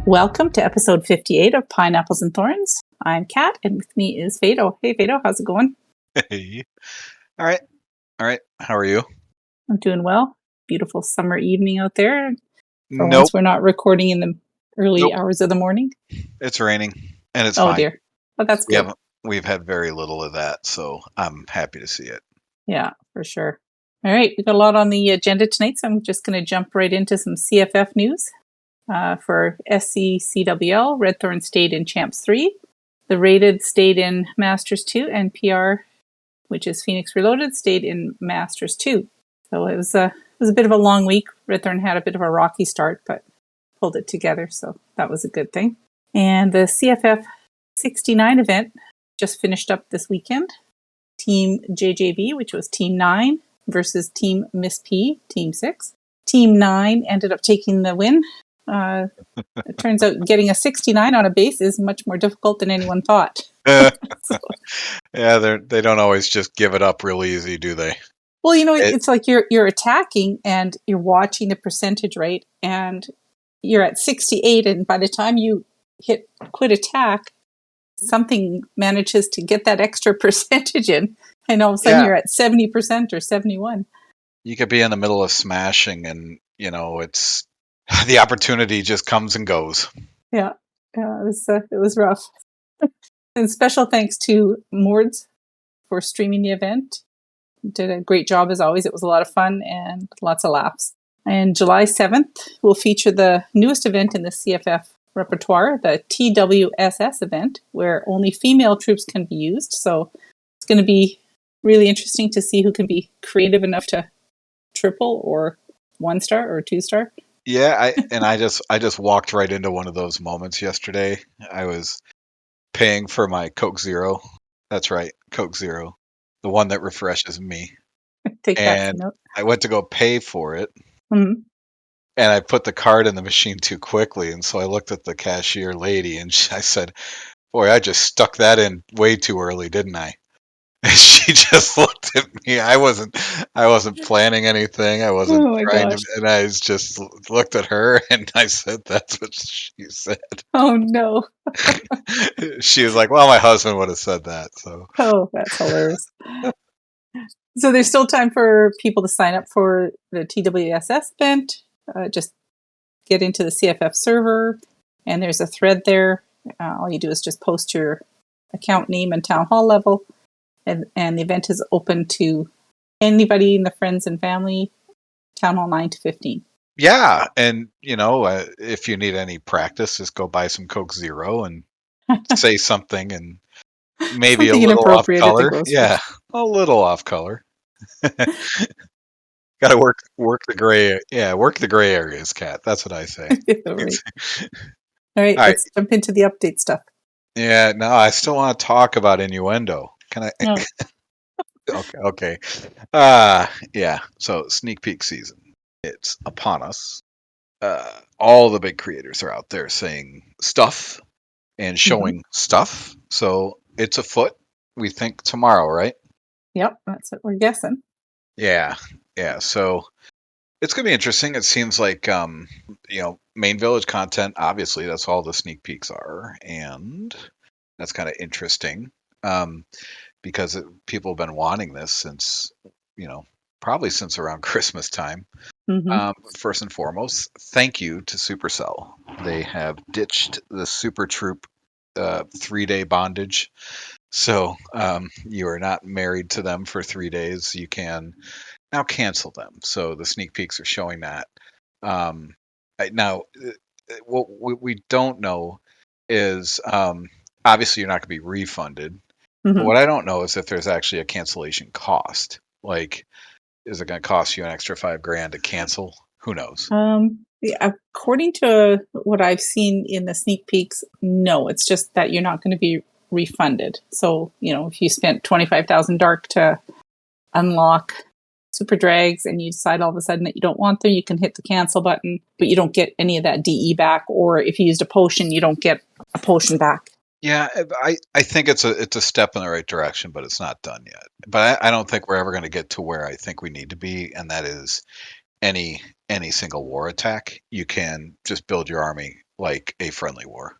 Welcome to episode 58 of Pineapples and Thorns. I'm Kat, and with me is Fado. Hey, Fado, how's it going? Hey. All right. All right. How are you? I'm doing well. Beautiful summer evening out there. For once, Nope. we're not recording in the early Nope. hours of the morning. It's raining and it's Oh, fine. dear. But that's We good. haven't we've had very little of that, so I'm happy to see it. Yeah, for sure. All right, we've got a lot on the agenda tonight, so I'm just going to jump right into some CFF news. For SCCWL, Red Thorn stayed in Champs 3. The Rated stayed in Masters 2, and PR, which is Phoenix Reloaded, stayed in Masters 2. So it was a bit of a long week. Red Thorn had a bit of a rocky start, but pulled it together, so that was a good thing. And the CFF 69 event just finished up this weekend. Team JJB, which was Team 9, versus Team Miss P, Team 6. Team 9 ended up taking the win. It turns out getting a 69 on a base is much more difficult than anyone thought. So, Yeah, they don't always just give it up real easy, do they? well, it's like you're attacking and you're watching the percentage, right? And you're at 68, and by the time you hit quit attack, something manages to get that extra percentage in, and all of a sudden Yeah, you're at 70% or 71. you could be in the middle of smashing and, it's the opportunity just comes and goes. Yeah, it was rough. And special thanks to Mords for streaming the event. Did a great job as always. It was a lot of fun and lots of laughs. And July 7th will feature the newest event in the CFF repertoire, the TWSS event, where only female troops can be used. So it's going to be really interesting to see who can be creative enough to triple or 1-star or 2-star. Yeah, I just walked right into one of those moments yesterday. I was paying for my Coke Zero. That's right, Coke Zero, the one that refreshes me. Take that And note. I went to go pay for it, Mm-hmm. and I put the card in the machine too quickly, and so I looked at the cashier lady, and I said, "Boy, I just stuck that in way too early, didn't I?" And she just looked at me. I wasn't planning anything. I wasn't Oh my trying to, gosh. and I just looked at her, and I said, "That's what she said." Oh no. She was like, "Well, my husband would have said that." So, Oh, that's hilarious. So there's still time for people to sign up for the TWSS event. Just get into the CFF server, and there's a thread there. All you do is just post your account name and town hall level, and the event is open to anybody in the friends and family. Town hall 9 to 15. yeah, and if you need any practice, just go buy some Coke Zero and say something, and maybe a Something little off inappropriate at the color. grocery Yeah, a little off color. Got to work the gray. Yeah, work the gray areas, Cat. That's what I say. store. Right. All right, All right. let's jump into the update stuff. Yeah. No, I still want to talk about innuendo. Can I? Oh, Okay. Okay. Yeah. So sneak peek season. It's upon us. All the big creators are out there saying stuff and mm-hmm. showing stuff. So it's afoot. We think tomorrow, right? Yep, that's what we're guessing. Yeah. Yeah. So it's gonna be interesting. It seems like main village content. Obviously, that's all the sneak peeks are, and that's kind of interesting um, because people have been wanting this since probably since around Christmas time. Mm-hmm. First and foremost, thank you to Supercell. They have ditched the Super Troop 3-day bondage. So you are not married to them for 3 days. You can now cancel them. So the sneak peeks are showing that. Now, what we don't know is obviously you're not going to be refunded. But Mm-hmm. what I don't know is if there's actually a cancellation cost. Like, is it going to cost you an extra $5,000 to cancel? Who knows? Yeah, according to what I've seen in the sneak peeks, no, it's just that you're not going to be refunded. So, if you spent 25,000 dark to unlock super drags and you decide all of a sudden that you don't want them, you can hit the cancel button, but you don't get any of that DE back. Or if you used a potion, you don't get a potion back. Yeah, I think it's a step in the right direction, but it's not done yet. But I don't think we're ever going to get to where I think we need to be, and that is any single war attack. You can just build your army like a friendly war,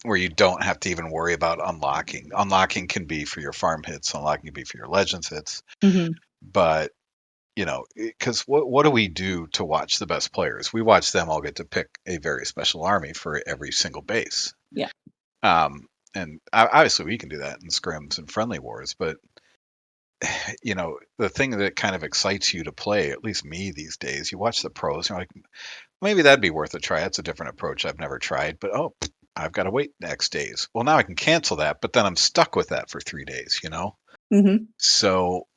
where you don't have to even worry about unlocking. Unlocking can be for your farm hits, unlocking can be for your legends hits, Hmm. but because what do we do to watch the best players? We watch them all get to pick a very special army for every single base. Yeah. And obviously we can do that in scrims and friendly wars, but the thing that kind of excites you to play, at least me these days, you watch the pros, you're like, maybe that'd be worth a try. That's a different approach I've never tried, but oh, I've got to wait X days. Well, now I can cancel that, but then I'm stuck with that for 3 days. Hmm. So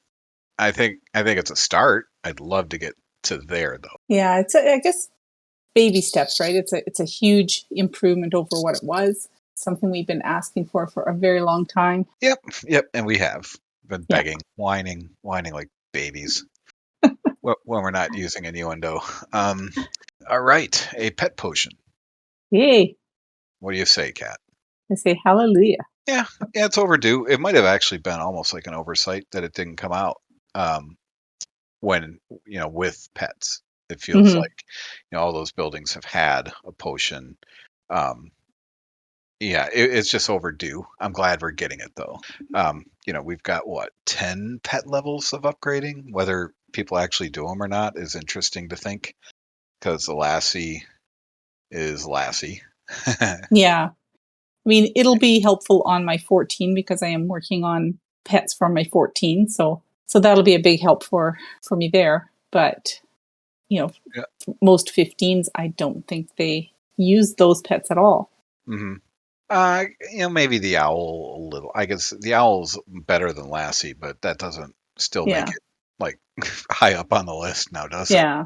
I think it's a start. I'd love to get to there though. Yeah, I guess baby steps, right? It's a huge improvement over what it was. Something we've been asking for a very long time. Yep, and we have been Yeah. begging, whining like babies when we're not using innuendo. All right, a pet potion. Yay. What do you say, Kat? I say hallelujah. Yeah, yeah, it's overdue. It might have actually been almost like an oversight that it didn't come out um, when with pets. It feels Hmm. like all those buildings have had a potion. Um, yeah, it's just overdue. I'm glad we're getting it though. We've got what 10 pet levels of upgrading. Whether people actually do them or not is interesting to think because the Lassie is Lassie. Yeah. I mean, it'll be helpful on my 14 because I am working on pets for my 14. So that'll be a big help for me there. But, you know, Yeah. most 15s, I don't think they use those pets at all. hmm maybe the owl a little. I guess the owl's better than Lassie, but that doesn't still make Yeah. it like high up on the list now, does it? Yeah.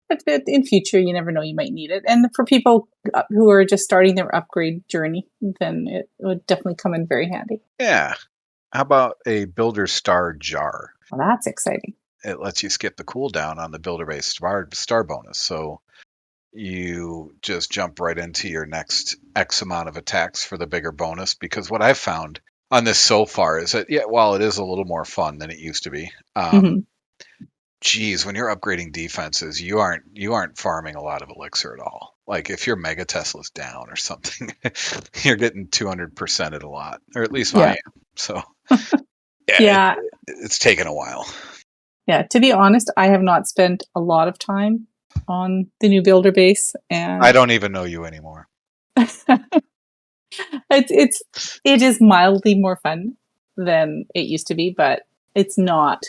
But in future, you never know, you might need it. And for people who are just starting their upgrade journey, then it would definitely come in very handy. Yeah. How about a Builder Star Jar? Well, that's exciting. It lets you skip the cooldown on the Builder Base star bonus. So you just jump right into your next X amount of attacks for the bigger bonus. Because what I've found on this so far is that, yeah, while it is a little more fun than it used to be, Hmm. geez, when you're upgrading defenses, you aren't farming a lot of elixir at all. Like if your Mega Tesla's down or something, you're getting 200% at a lot, or at least I Yeah. am. So yeah, Yeah. it's taken a while. Yeah. To be honest, I have not spent a lot of time on the new builder base, I and don't even know you anymore. it's it is mildly more fun than it used to be, but it's not.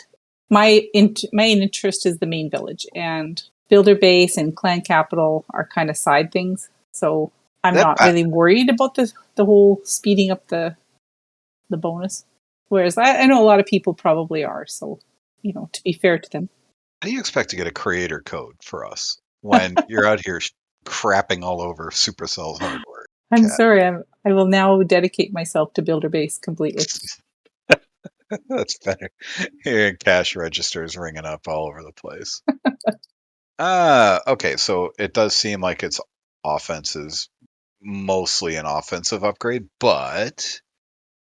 My interest is the main village, and builder base and clan capital are kind of side things. So I'm That not really worried about the whole speeding up the bonus. Whereas I know a lot of people probably are. So to be fair to them. How do you expect to get a creator code for us when you're out here crapping all over Supercell's hardware, I'm Cat? sorry. I will now dedicate myself to builder base completely. That's better. Hearing cash registers ringing up all over the place. Okay, so it does seem like its offense is mostly an offensive upgrade, but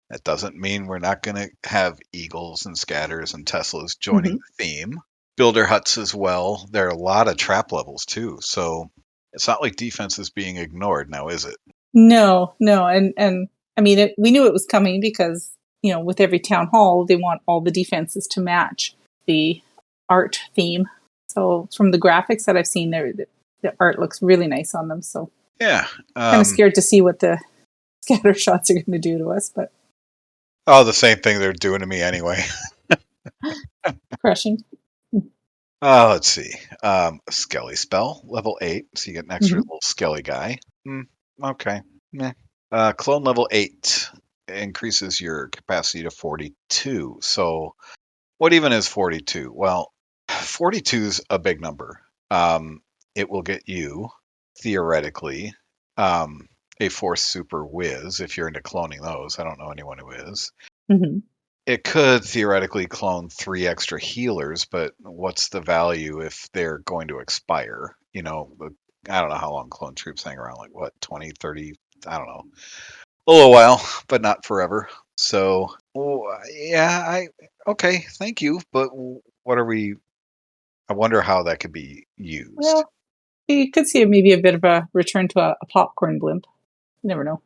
that doesn't mean we're not going to have Eagles and Scatters and Teslas joining Hmm. the theme. Builder huts as well. There are a lot of trap levels too, so it's not like defense is being ignored now, is it? No, no, and I mean we knew it was coming because with every town hall they want all the defenses to match the art theme. So from the graphics that I've seen, there the art looks really nice on them. So Yeah. kind of scared to see what the scatter shots are going to do to us, but Oh, the same thing they're doing to me anyway. crushing. Let's see. Skelly spell, level 8. So you get an extra Mm-hmm. little Skelly guy. Okay. Meh. Clone level 8 increases your capacity to 42. So what even is 42? Well, 42 is a big number. It will get you, theoretically, a Force Super Whiz if you're into cloning those. I don't know anyone who is. Mm-hmm. It could theoretically clone 3 extra healers, but what's the value if they're going to expire? I don't know how long clone troops hang around, like what, 20, 30, I don't know. A little while, but not forever. So, yeah, okay, thank you, but what are we, I wonder how that could be used. Well, You could see maybe a bit of a return to a popcorn blimp. You never know.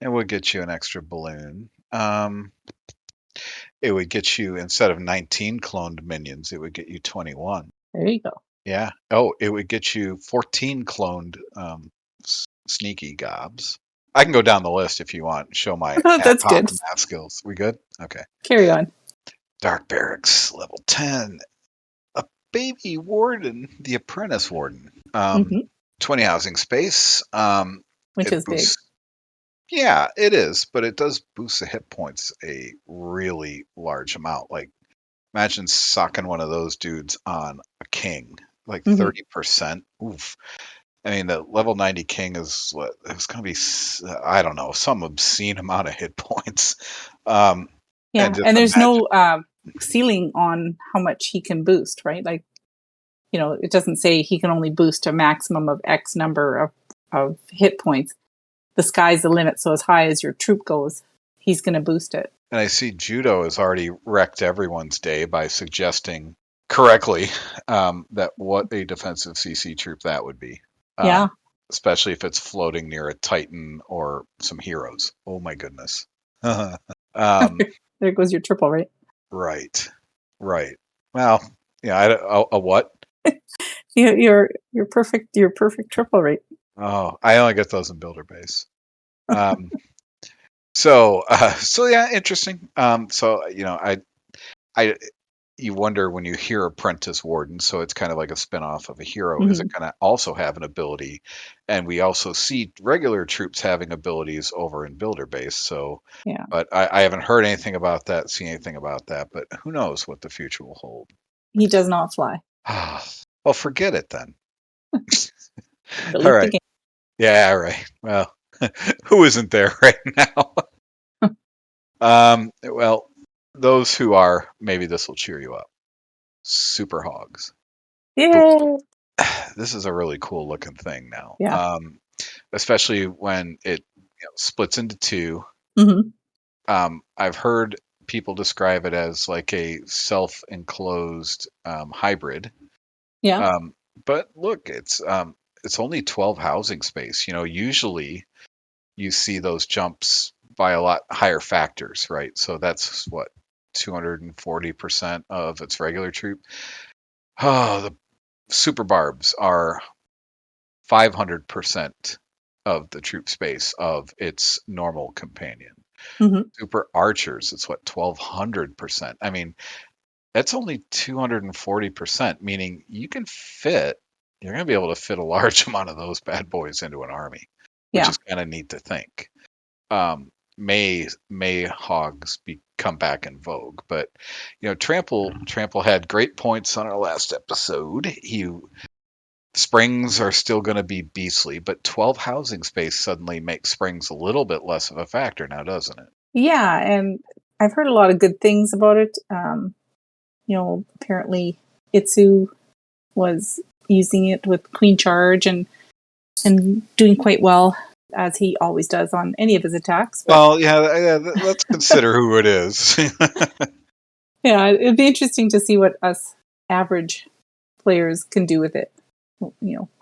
It would get you an extra balloon. It would get you, instead of 19 cloned minions, it would get you 21. There you go. Yeah. Oh, it would get you 14 cloned sneaky gobs. I can go down the list if you want. Show my ad That's hoc good. math skills. We good? Okay. Carry on. Dark Barracks, level 10. A baby warden, the apprentice warden. Hmm. 20 housing space. Which It is big. boosts. Yeah, it is, but it does boost the hit points a really large amount. Like, imagine socking one of those dudes on a king, like Mhm. 30%. Oof. I mean, the level 90 king is what it's going to be. I don't know, some obscene amount of hit points. Yeah, And just and there's imagine. no ceiling on how much he can boost, right? Like, it doesn't say he can only boost a maximum of X number of hit points. The sky's the limit, so as high as your troop goes, he's going to boost it. And I see Judo has already wrecked everyone's day by suggesting correctly that what a defensive CC troop that would be. Yeah. Especially if it's floating near a Titan or some heroes. Oh my goodness. um, There goes your triple, right? right. Well, yeah, a what? Your perfect triple rate. Oh, I only get those in Builder Base. So yeah, interesting. I you wonder when you hear Apprentice Warden, so it's kind of like a spinoff of a hero. Is it Mm-hmm. going to also have an ability? And we also see regular troops having abilities over in Builder Base. So, Yeah. but I haven't heard anything about that, seen anything about that. But who knows what the future will hold? He does not fly. Well, forget it then. All Delete the right. game. Yeah. Right. Well, who isn't there right now? Well, those who are, maybe this will cheer you up. Super Hogs. Yeah. This is a really cool looking thing now. Yeah. Especially when it splits into two. Mm-hmm. I've heard people describe it as like a self-enclosed hybrid. Yeah. But look, it's only 12 housing space. Usually you see those jumps by a lot higher factors, right? So that's what 240% of its regular troop. Oh, the super barbs are 500% of the troop space of its normal companion. Mm-hmm. Super archers, it's what 1200%. I mean, that's only 240%, meaning you're going to be able to fit a large amount of those bad boys into an army, which Yeah. is kind of neat to think. May hogs come back in vogue, but Trample had great points on our last episode. Springs are still going to be beastly, but 12 housing space suddenly makes springs a little bit less of a factor now, doesn't it? Yeah, and I've heard a lot of good things about it. Apparently Itsu was using it with Queen Charge and doing quite well, as he always does on any of his attacks. But Well, yeah, let's consider who it is. yeah, it'd be interesting to see what us average players can do with it.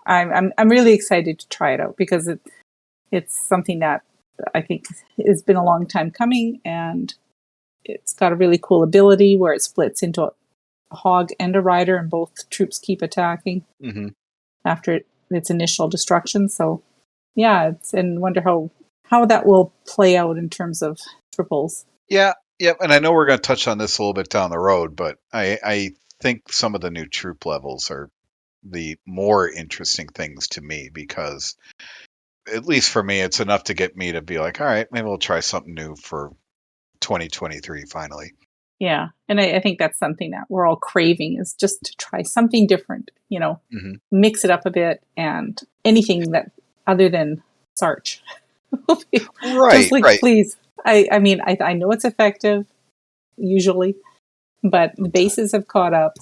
I'm really excited to try it out because it's something that I think has been a long time coming, and it's got a really cool ability where it splits into a hog and a rider, and both troops keep attacking hmm after its initial destruction. So, yeah, and wonder how that will play out in terms of triples. Yeah, yep. And I know we're going to touch on this a little bit down the road, but I think some of the new troop levels are the more interesting things to me because, at least for me, it's enough to get me to be like, all right, maybe we'll try something new for 2023 finally. Yeah, and I think that's something that we're all craving, is just to try something different. hmm Mix it up a bit, and anything that other than Sarch. Just Right, like, right. please. I mean, I know it's effective usually, but the bases have caught up.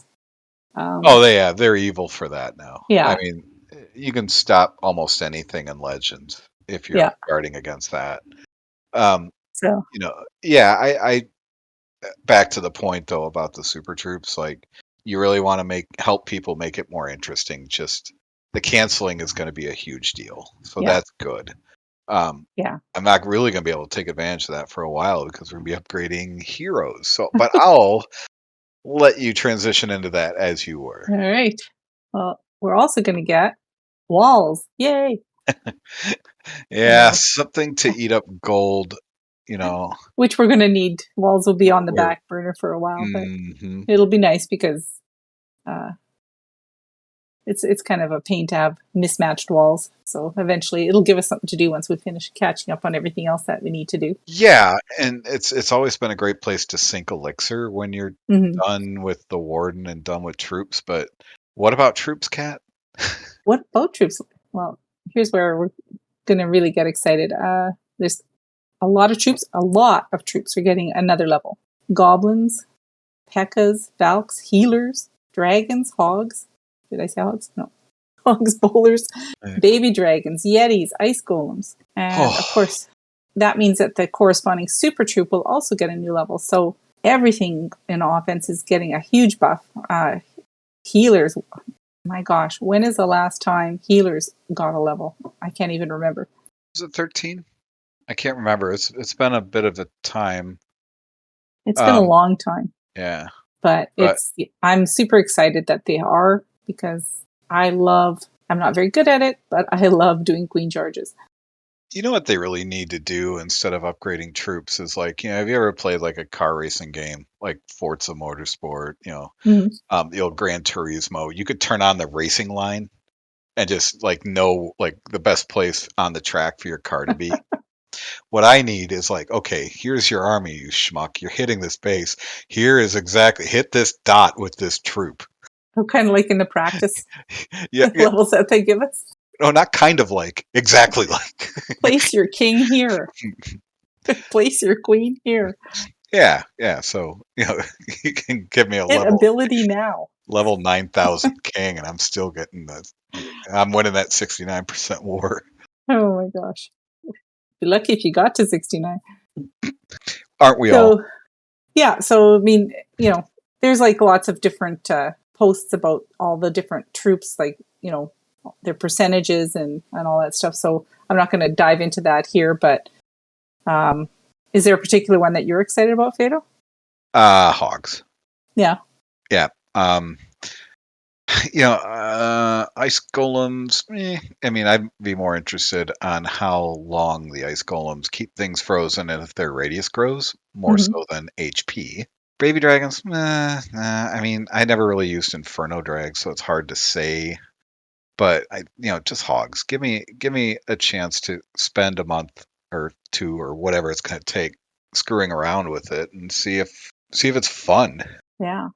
Oh, they're evil for that now. I Yeah, mean, you can stop almost anything in Legend if yeah. you're guarding against that. Um, So yeah, I back to the point though about the super troops, like you really want to help people make it more interesting. Just the canceling is going to be a huge deal. So Yeah. that's good. Yeah. I'm not really going to be able to take advantage of that for a while because we're going to be upgrading heroes. So, but I'll let you transition into that as you were. All right. Well, we're also going to get walls. Yay. Yeah, something to eat up gold, you know. Which we're going to need. Walls will be on the We're, back burner for a while, but mhm. it'll be nice because uh, it's kind of a pain to have mismatched walls. So eventually it'll give us something to do once we finish catching up on everything else that we need to do. Yeah, and it's always been a great place to sink elixir when you're Mm-hmm. done with the warden and done with troops. But what about troops, Cat? What about troops? Well, here's where we're going to really get excited. There's a lot of troops. A lot of troops are getting another level. Goblins, P.E.K.K.A.s, Valks, healers, dragons, hogs. Did I say hogs? No. Hogs, bowlers, baby dragons, yetis, ice golems. And of Oh, course, that means that the corresponding super troop will also get a new level. So everything in offense is getting a huge buff. Healers, my gosh, when is the last time healers got a level? I can't even remember. is it 13? I can't remember. It's been a bit of a time. It's been a long time, Yeah, but but I'm super excited that they are because I'm not very good at it, but I love doing queen charges. you know what they really need to do instead of upgrading troops is like, have you ever played like a car racing game like Forza Motorsport, Mm-hmm. the old Gran Turismo? You could turn on the racing line and just like know like the best place on the track for your car to be. What I need is like, okay, here's your army, you schmuck. You're hitting this base. Here is exactly hit this dot with this troop. I'm kind of like in the practice Yeah, yeah. levels that they give us. No, not kind of like, exactly like. Place your king here. Place your queen here. Yeah, yeah. So you can give me a Hit ability now. level 9,000 king, and I'm still getting the. I'm winning that 69% war. Oh my gosh. Be lucky if you got to 69. Aren't we all? So, yeah. So, I mean, there's like lots of different posts about all the different troops, like, their percentages and all that stuff. So, I'm not going to dive into that here, but is there a particular one that you're excited about, Fado? Hogs. Yeah. Yeah. Ice golems. I mean, I'd be more interested on how long the ice golems keep things frozen and if their radius grows more Mm-hmm. so than HP. Baby dragons. Nah. I mean, I never really used Inferno Drag, so it's hard to say. But just hogs. Give me a chance to spend a month or two or whatever it's going to take screwing around with it and see if it's fun. Yeah.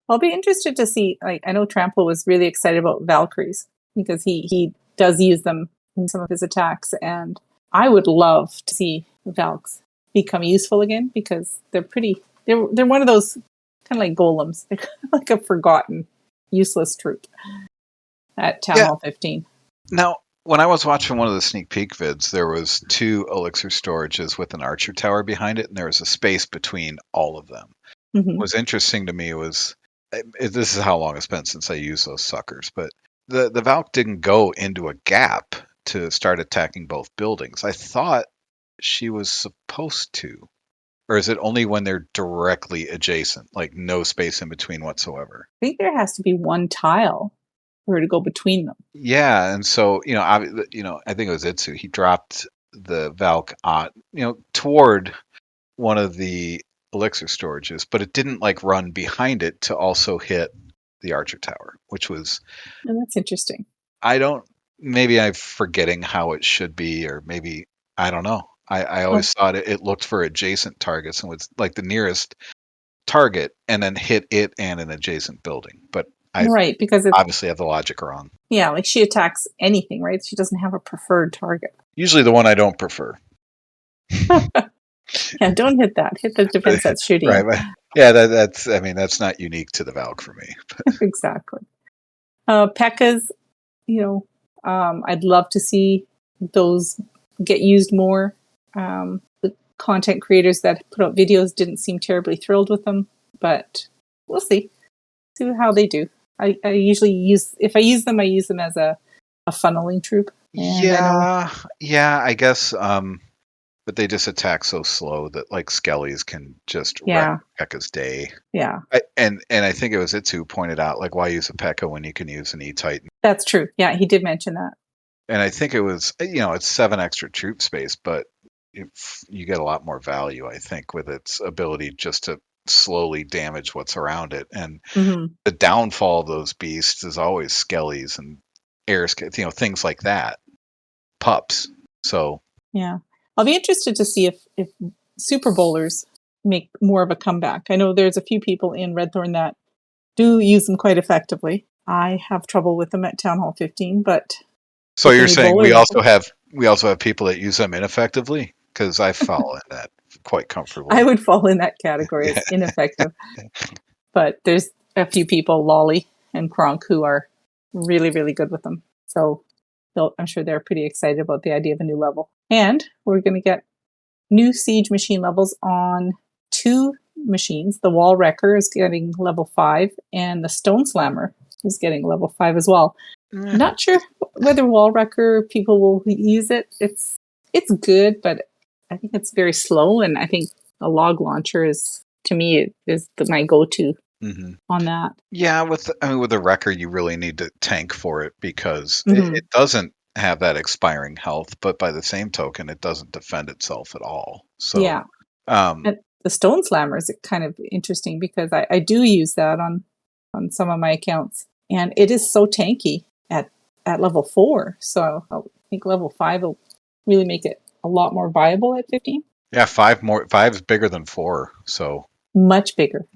I'll be interested to see. Like, I know Trample was really excited about Valkyries because he does use them in some of his attacks, and I would love to see Valks become useful again because they're pretty. They're one of those kind of like golems. They're like a forgotten, useless troop at Town Yeah. Hall 15. Now, when I was watching one of the sneak peek vids, there was 2 elixir storages with an archer tower behind it, and there was a space between all of them. Mm-hmm. What was interesting to me was this is how long it's been since I used those suckers, but the Valk didn't go into a gap to start attacking both buildings. I thought she was supposed to. Or is it only when they're directly adjacent, like no space in between whatsoever? I think there has to be one tile for her to go between them. Yeah, and so I think it was Itsu. He dropped the Valk on, toward one of the elixir storages, but it didn't like run behind it to also hit the archer tower, which was And that's interesting. I don't maybe I'm forgetting how it should be, or maybe I don't know. I always thought it looked for adjacent targets and was like the nearest target and then hit it and an adjacent building. But I Right, because it's, obviously have the logic wrong. yeah, like she attacks anything, right? She doesn't have a preferred target. Usually the one I don't prefer. Yeah, don't hit that. Hit the defense that's shooting. Right. But yeah, that's not unique to the Valk for me. Exactly. P.E.K.K.A.s, I'd love to see those get used more. The content creators that put out videos didn't seem terribly thrilled with them, but we'll see. See how they do. I usually if I use them as a a funneling troop. And I know, Yeah, I guess. But they just attack so slow that like Skellies can just wreck yeah, Pekka's day. yeah, And I think it was Itsu pointed out like why use a Pekka when you can use an E-Titan. that's true. Yeah, he did mention that. And I think it was it's 7 extra troop space, but you get a lot more value I think with its ability just to slowly damage what's around it. And Hmm. the downfall of those beasts is always Skellies and things like that, pups. So Yeah, I'll be interested to see if Super Bowlers make more of a comeback. I know there's a few people in Redthorn that do use them quite effectively. I have trouble with them at Town Hall 15, but so with the you're new saying bowler level, we also have people that use them ineffectively? Because I follow in that quite I comfortably. would fall in that category Yeah. as ineffective. But there's a few people, Lolly and Kronk, who are really, really good with them. So I'm sure they're pretty excited about the idea of a new level. And we're going to get new siege machine levels on 2 machines. The Wall Wrecker is getting level 5, and the Stone Slammer is getting level 5 as well. Eh, Not sure whether Wall Wrecker people will use it. It's good, but I think it's very slow, and I think a log launcher is, to me, is my go-to mhm. on that. Yeah, with the wrecker, you really need to tank for it because Hmm. it doesn't have that expiring health, but by the same token, it doesn't defend itself at all. So, Yeah, um, and the Stone Slammer is kind of interesting because I do use that on some of my accounts, and it is so tanky at level 4. So I think level 5 will really make it a lot more viable at 15. yeah, five is bigger than 4. So, Much bigger.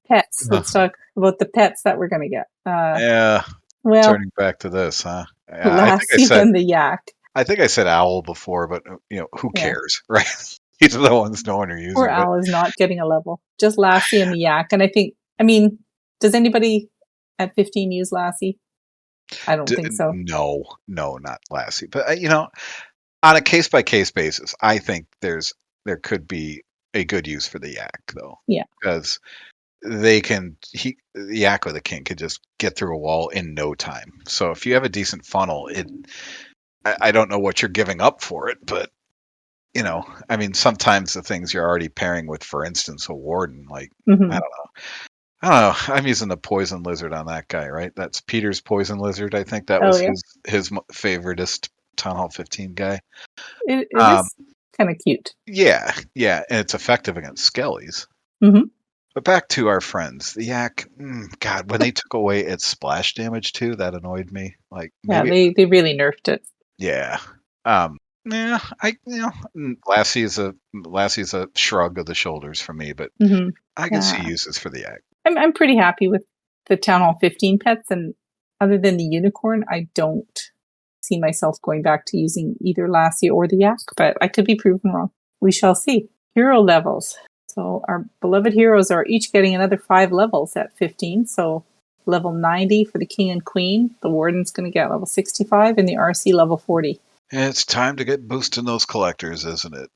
Pets. Let's talk about the pets that we're going to get. yeah, Well, turning back to this, huh? Yeah, Lassie and the Yak. I think I said owl before, but who Yeah. cares, right? These are the ones no one are Poor using. But Al is not getting a level. Just Lassie and the Yak. And I mean, does anybody at 15 use Lassie? I don't think so. no, no, not Lassie. But on a case by case basis, I think there could be a good use for the yak though, Yeah. because the yak with a king could just get through a wall in no time. So if you have a decent funnel, I don't know what you're giving up for it, but I mean, sometimes the things you're already pairing with, for instance, a warden, like I Hmm. don't know. I don't know. I'm using the poison lizard on that guy, right? That's Peter's poison lizard. I think that Oh, was yeah. his favoriteest Town Hall 15 guy. It Um, is kind of cute. yeah, and it's effective against skellies. Hmm. But back to our friends, the yak. God, when they took away its splash damage too, that annoyed me. Like Yeah, maybe, they really nerfed it. yeah, yeah. Lassie's a shrug of the shoulders for me, but Hmm. I can see Yeah. uses for the yak. I'm pretty happy with the Town Hall 15 pets. And other than the unicorn, I don't see myself going back to using either Lassie or the Yak, but I could be proven wrong. We shall see. Hero levels. So our beloved heroes are each getting another 5 levels at 15. So level 90 for the King and Queen. The Warden's going to get level 65 and the RC level 40. It's time to get boosting those collectors, isn't it?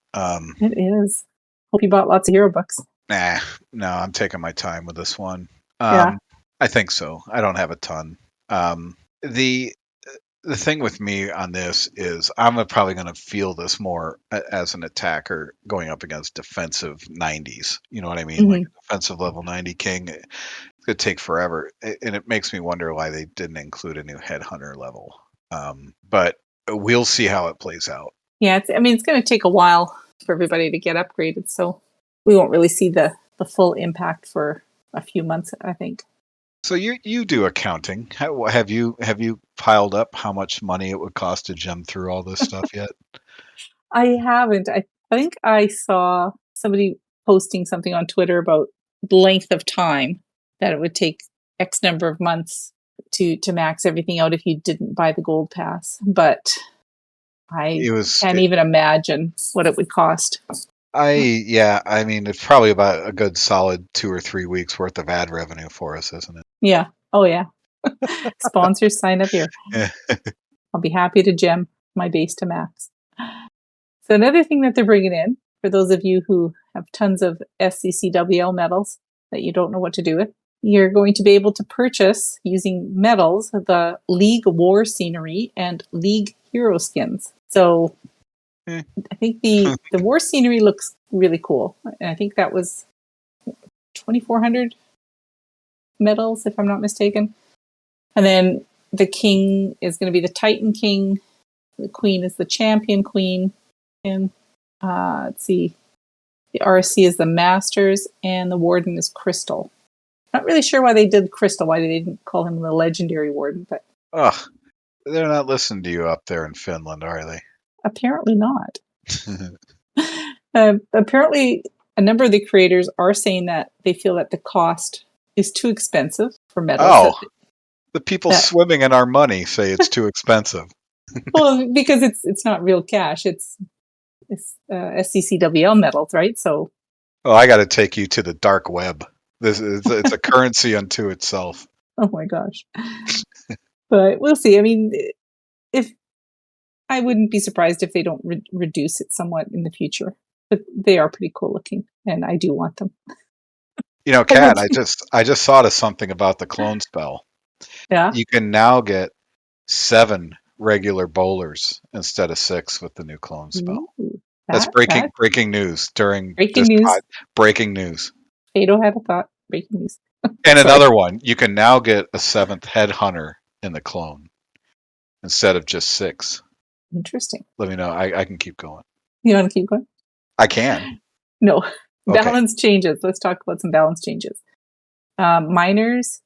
It is. Hope you bought lots of hero books. Nah, no, I'm taking my time with this one. Yeah. I think so. I don't have a ton. The thing with me on this is I'm probably going to feel this more as an attacker going up against defensive 90s. You know what I mean? Like Hmm. a defensive level 90 king, it could take forever, and it makes me wonder why they didn't include a new headhunter level. But we'll see how it plays out. Yeah, it's going to take a while for everybody to get upgraded, so we won't really see the full impact for a few months, I think. So you do accounting. Have you piled up how much money it would cost to gem through all this stuff yet? I haven't. I think I saw somebody posting something on Twitter about the length of time that it would take X number of months to max everything out if you didn't buy the gold pass, but I It was can't even imagine what it would cost. I mean it's probably about a good solid 2 or 3 weeks worth of ad revenue for us, isn't Yeah. Oh, yeah. Sponsors sign up here. it? I'll be happy to gem my base to max. So another thing that they're bringing in, for those of you who have tons of SCCWL medals that you don't know what to do with, you're going to be able to purchase using medals the League War scenery and League hero skins. So Hmm. I think the war scenery looks really cool. And I think that was 2,400 medals, if I'm not mistaken. And then the king is going to be the Titan King. The queen is the Champion Queen. And let's see, the RSC is the Masters, and the Warden is Crystal. Not really sure why they did Crystal, why they didn't call him the Legendary Warden, but Ugh, they're not listening to you up there in Finland, are they? apparently not. Apparently, a number of the creators are saying that they feel that the cost is too expensive for medals. Oh, the people swimming in our money say it's too expensive. Well, because it's not real cash; it's SCCWL medals, right? So, Oh, I got to take you to the dark web. It's a currency unto itself. oh my gosh! But we'll see. I mean, if I wouldn't be surprised if they don't reduce it somewhat in the future. But they are pretty cool looking, and I do want them. You know, Kat, I just thought of something about the clone spell. Yeah. You can now get 7 regular bowlers instead of 6 with the new clone spell. Ooh, That's breaking news during breaking news. Breaking news. Fado had a thought. Breaking news. And another one, you can now get a 7th headhunter in the clone instead of just 6. Interesting. Let me know. I can keep going. You want to keep going? I can. No. Okay. Balance changes. Let's talk about some balance changes. Miners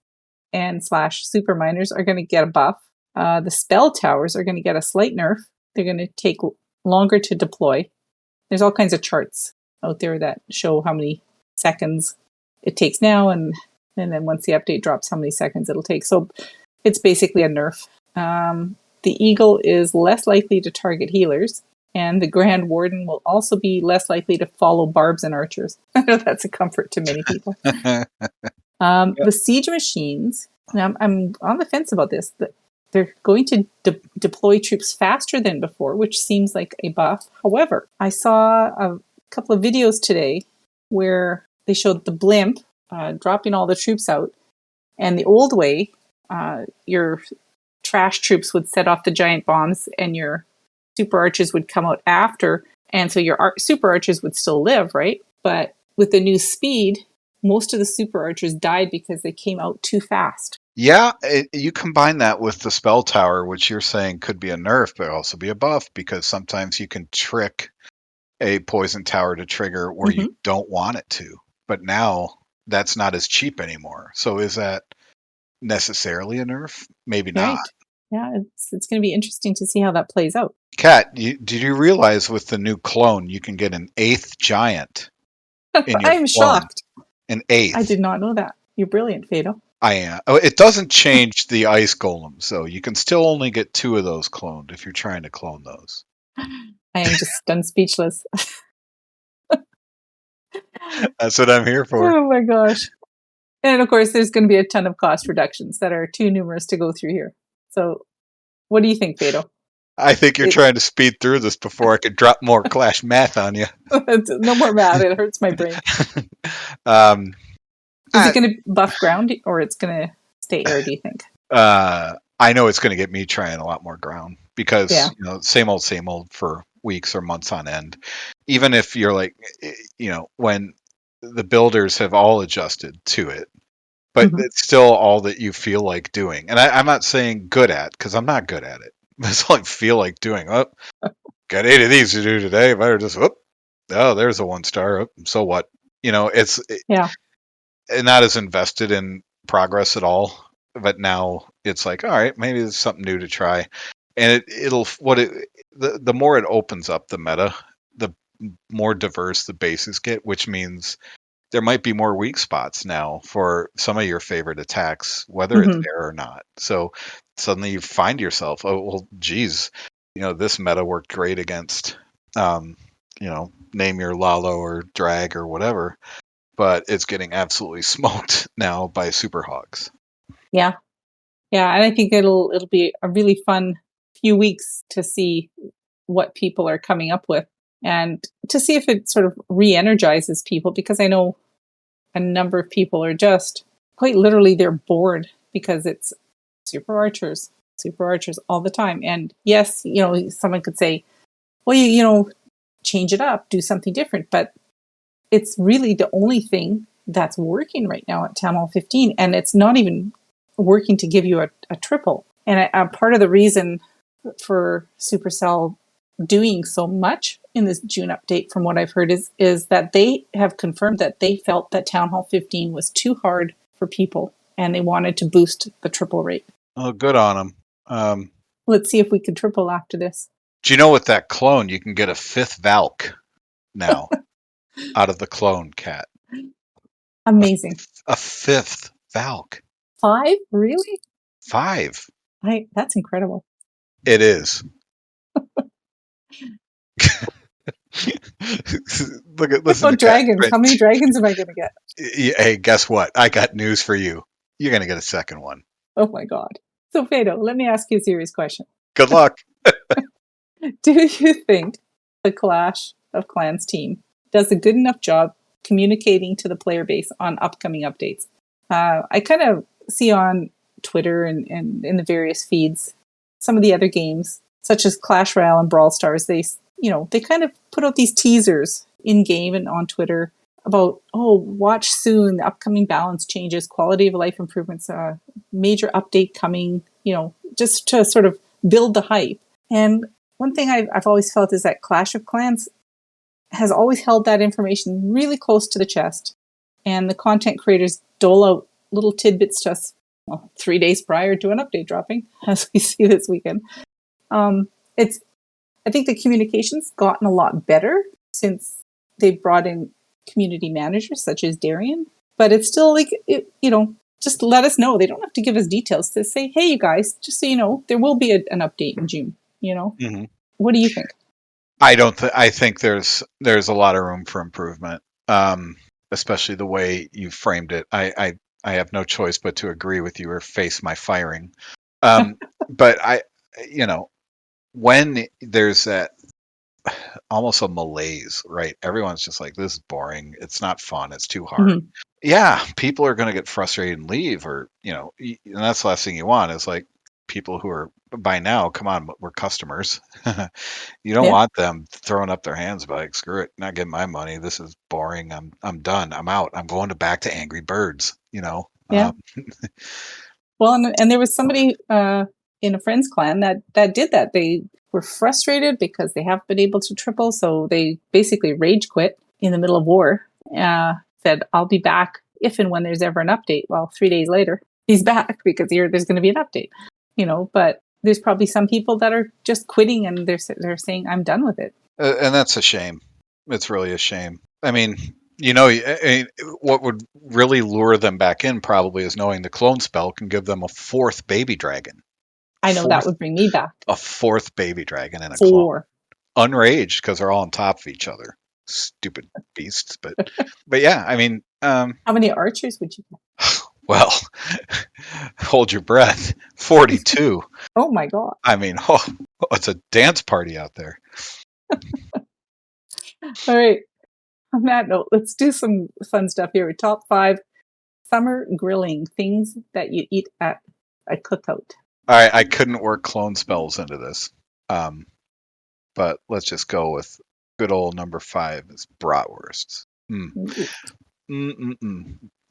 and / super miners are going to get a buff. The spell towers are going to get a slight nerf. They're going to take longer to deploy. There's all kinds of charts out there that show how many seconds it takes now, and then once the update drops, how many seconds it'll take. So it's basically a nerf. The Eagle is less likely to target healers, and the Grand Warden will also be less likely to follow barbs and archers. I know that's a comfort to many people. The siege machines, I'm on the fence about this. They're going to deploy troops faster than before, which seems like a buff. However, I saw a couple of videos today where they showed the blimp dropping all the troops out, and the old way, your trash troops would set off the giant bombs and your super archers would come out after, and so your super archers would still live, right? But with the new speed, most of the super archers died because they came out too fast. Yeah, you combine that with the spell tower, which you're saying could be a nerf, but also be a buff, because sometimes you can trick a poison tower to trigger where you don't want it to. But now that's not as cheap anymore. So is that necessarily a nerf? Maybe not. Right. Yeah, it's going to be interesting to see how that plays out. Kat, did you realize with the new clone you can get an 8th giant in your I'm shocked. An 8th. I did not know that. You're brilliant, Fado. I am. Oh, it doesn't change the ice golem, so you can still only get 2 of those cloned if you're trying to clone those. I am just done speechless. That's what I'm here for. Oh my gosh. And of course, there's going to be a ton of cost reductions that are too numerous to go through here. So what do you think, Fado? I think you're trying to speed through this before I could drop more Clash math on you. No more math. It hurts my brain. Is it going to buff ground or it's going to stay air, do you think? I know it's going to get me trying a lot more ground because, you know, same old for weeks or months on end. Even if you're like, you know, when the builders have all adjusted to it, but it's still all that you feel like doing. And I'm not saying good at, because I'm not good at it. It's all I feel like doing. Oh, got 8 of these to do today. Better just, oh, there's a 1-star. Oh, so what? You know, it's not as invested in progress at all. But now it's like, all right, maybe there's something new to try. And the more it opens up the meta, the more diverse the bases get, which means there might be more weak spots now for some of your favorite attacks, whether it's air or not. So suddenly you find yourself, oh, well, geez, you know, this meta worked great against, you know, name your Lalo or Drag or whatever, but it's getting absolutely smoked now by Super Hogs. Yeah. Yeah. And I think it'll be a really fun few weeks to see what people are coming up with and to see if it sort of re-energizes people, because I know a number of people are just quite literally they're bored because it's super archers all the time. And yes, someone could say, well, change it up, do something different. But it's really the only thing that's working right now at Town Hall 15. And it's not even working to give you a triple. And a part of the reason for Supercell doing so much in this June update, from what I've heard, is that they have confirmed that they felt that Town Hall 15 was too hard for people and they wanted to boost the triple rate. Oh, good on them. Let's see if we can triple after this. Do you know with that clone, you can get a 5th Valk now out of the clone cat? Amazing. A 5th Valk. 5? Really? 5. That's incredible. It is. Listen to dragons. How many dragons am I going to get? Hey, guess what? I got news for you. You're going to get a second one. Oh my God. So Fado, let me ask you a serious question. Good luck. Do you think the Clash of Clans team does a good enough job communicating to the player base on upcoming updates? I kind of see on Twitter and in the various feeds some of the other games, such as Clash Royale and Brawl Stars. They kind of put out these teasers in game and on Twitter about, watch soon, the upcoming balance changes, quality of life improvements, major update coming, just to sort of build the hype. And one thing I've always felt is that Clash of Clans has always held that information really close to the chest. And the content creators dole out little tidbits to us 3 days prior to an update dropping, as we see this weekend. I think the communication's gotten a lot better since they brought in community managers such as Darian, but it's still just let us know. They don't have to give us details to say, hey, you guys, just so you know, there will be an update in June. Mm-hmm. What do you think? I think there's a lot of room for improvement, especially the way you framed it. I have no choice but to agree with you or face my firing. But when there's that almost a malaise, right? Everyone's just like, this is boring. It's not fun. It's too hard. Mm-hmm. Yeah, people are going to get frustrated and leave, or, and that's the last thing you want is like people who are by now, come on, we're customers. You don't want them throwing up their hands like, screw it, not getting my money. This is boring. I'm done. I'm out. I'm going back to Angry Birds, Yeah. Well, and there was somebody in a friend's clan that did that. They were frustrated because they haven't been able to triple, so they basically rage quit in the middle of war. Said, I'll be back if and when there's ever an update. Well, 3 days later, he's back because there's going to be an update. But there's probably some people that are just quitting and they're saying, I'm done with it. And that's a shame. It's really a shame. I mean, what would really lure them back in probably is knowing the clone spell can give them a 4th baby dragon. I know that would bring me back. A 4th baby dragon in a clone. 4. Unraged because they're all on top of each other. Stupid beasts. But yeah, I mean. How many archers would you get? Well, hold your breath. 42. Oh my God. I mean, it's a dance party out there. All right. On that note, let's do some fun stuff here. Top 5 summer grilling things that you eat at a cookout. All right, I couldn't work clone spells into this, but let's just go with good old number 5 is bratwursts.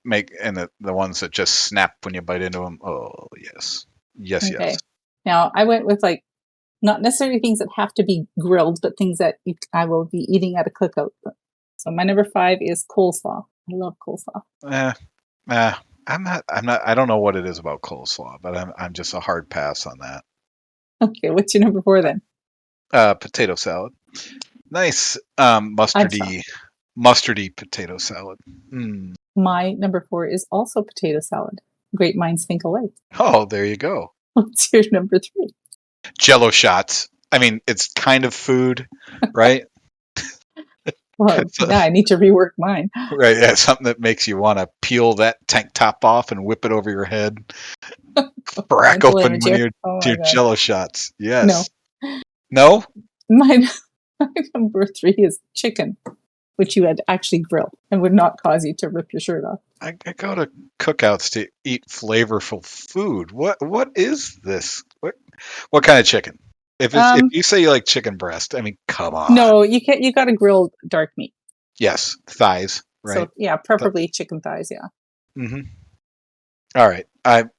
Make and the ones that just snap when you bite into them. Oh yes, yes. Now I went with not necessarily things that have to be grilled, but things that I will be eating at a cookout. So my number 5 is coleslaw. I love coleslaw. I'm not. I don't know what it is about coleslaw, but I'm just a hard pass on that. Okay, what's your number 4 then? Potato salad. Nice, mustardy potato salad. My number 4 is also potato salad. Great minds think alike. Oh, there you go. What's your number 3? Jello shots. I mean, it's kind of food, right? Well, yeah, I need to rework mine. Right, yeah, something that makes you want to peel that tank top off and whip it over your head. Crack open one of your Jello shots. Yes. No? My number 3 is chicken. which you would actually grill and would not cause you to rip your shirt off. I go to cookouts to eat flavorful food. What is this? What kind of chicken? If you say you like chicken breast, I mean, come on. No, you can't. You got to grill dark meat. Yes, thighs, right? So yeah, preferably chicken thighs. Yeah. Mm-hmm. All right.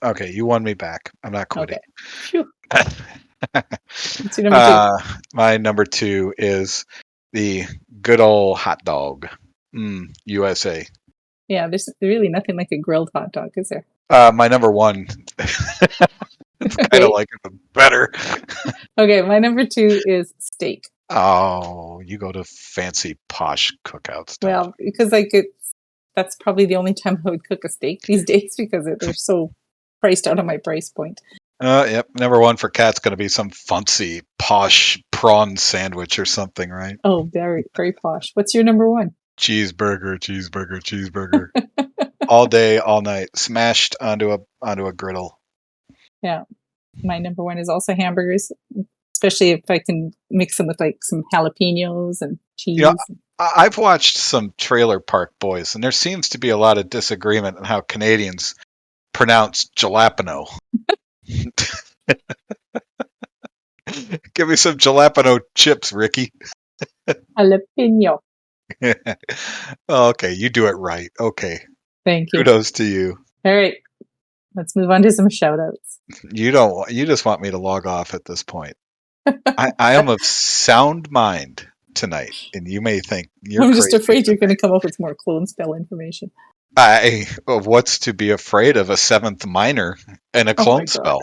Okay. You won me back. I'm not quitting. Okay. Phew. What's your number 2? My number 2 is the good old hot dog. USA. Yeah, there's really nothing like a grilled hot dog, is there? My number 1. It's kind of like it better. Okay, my number 2 is steak. Oh, you go to fancy posh cookouts. Well, because that's probably the only time I would cook a steak these days because they're so priced out of my price point. Yep. Number 1 for Kat's going to be some fancy posh prawn sandwich or something, right? Oh, very, very posh. What's your number 1? Cheeseburger. All day, all night, smashed onto a griddle. Yeah. My number 1 is also hamburgers, especially if I can mix them with like some jalapenos and cheese. You know, I've watched some Trailer Park Boys, and there seems to be a lot of disagreement on how Canadians pronounce jalapeno. Give me some jalapeno chips, Ricky. Jalapeno. Okay, you do it right. Okay. Thank you. Kudos to you. All right. Let's move on to some shout outs. You just want me to log off at this point. I am of sound mind tonight, and you may think you're I'm just crazy. afraid you're going to come up with more clone spell information. What's to be afraid of a 7th minor and a clone spell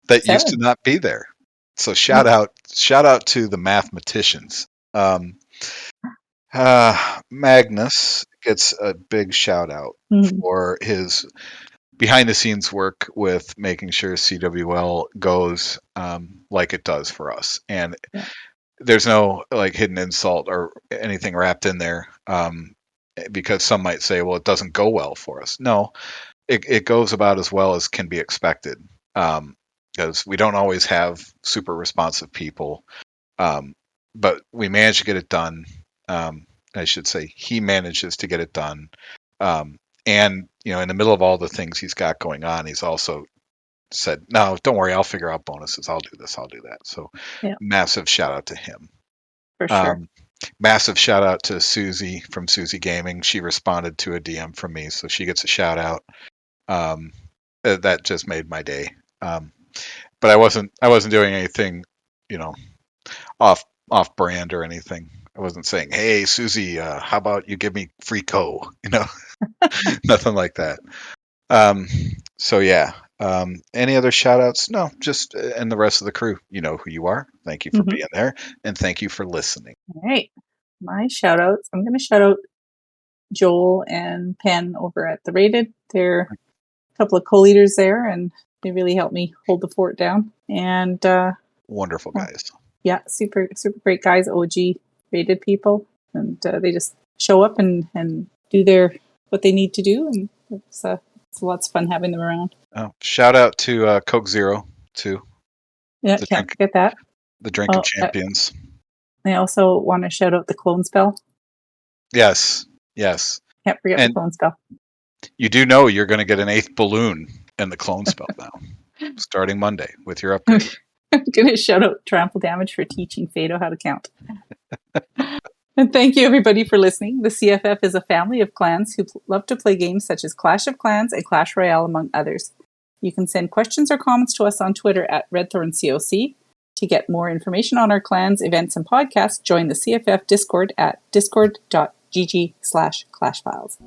that 7. used to not be there? So shout out to the mathematicians. Magnus gets a big shout out for his behind the scenes work with making sure CWL goes like it does for us. And there's no like hidden insult or anything wrapped in there. Because some might say, well, it doesn't go well for us. No, it goes about as well as can be expected. Because we don't always have super responsive people. But we manage to get it done. I should say he manages to get it done. And, in the middle of all the things he's got going on, he's also said, no, don't worry, I'll figure out bonuses. I'll do this. I'll do that. So massive shout out to him. For sure. Massive shout out to Susie from Susie Gaming. She responded to a DM from me, so she gets a shout out. That just made my day. But I wasn't doing anything, off brand or anything. I wasn't saying, "Hey, Susie, how about you give me free co?" Nothing like that. So yeah. Any other shout outs? No, just and the rest of the crew. You know who you are. Thank you for being there, and thank you for listening. All right. My shout outs. I'm going to shout out Joel and Penn over at The Rated. They're a couple of co-leaders there, and they really helped me hold the fort down. And wonderful guys. Yeah, super, super great guys, OG Rated people. And they just show up and do what they need to do. And it's lots of fun having them around. Oh, shout out to Coke Zero, too. Yeah, can't forget that. The Drink of Champions. I also want to shout out the Clone Spell. Yes. Can't forget the Clone Spell. You do know you're going to get an 8th balloon in the Clone Spell now, starting Monday with your upgrade. I'm going to shout out Trample Damage for teaching Fado how to count. And thank you, everybody, for listening. The CFF is a family of clans who love to play games such as Clash of Clans and Clash Royale, among others. You can send questions or comments to us on Twitter at RedthornCOC. To get more information on our clans, events, and podcasts, join the CFF Discord at discord.gg/clashfiles.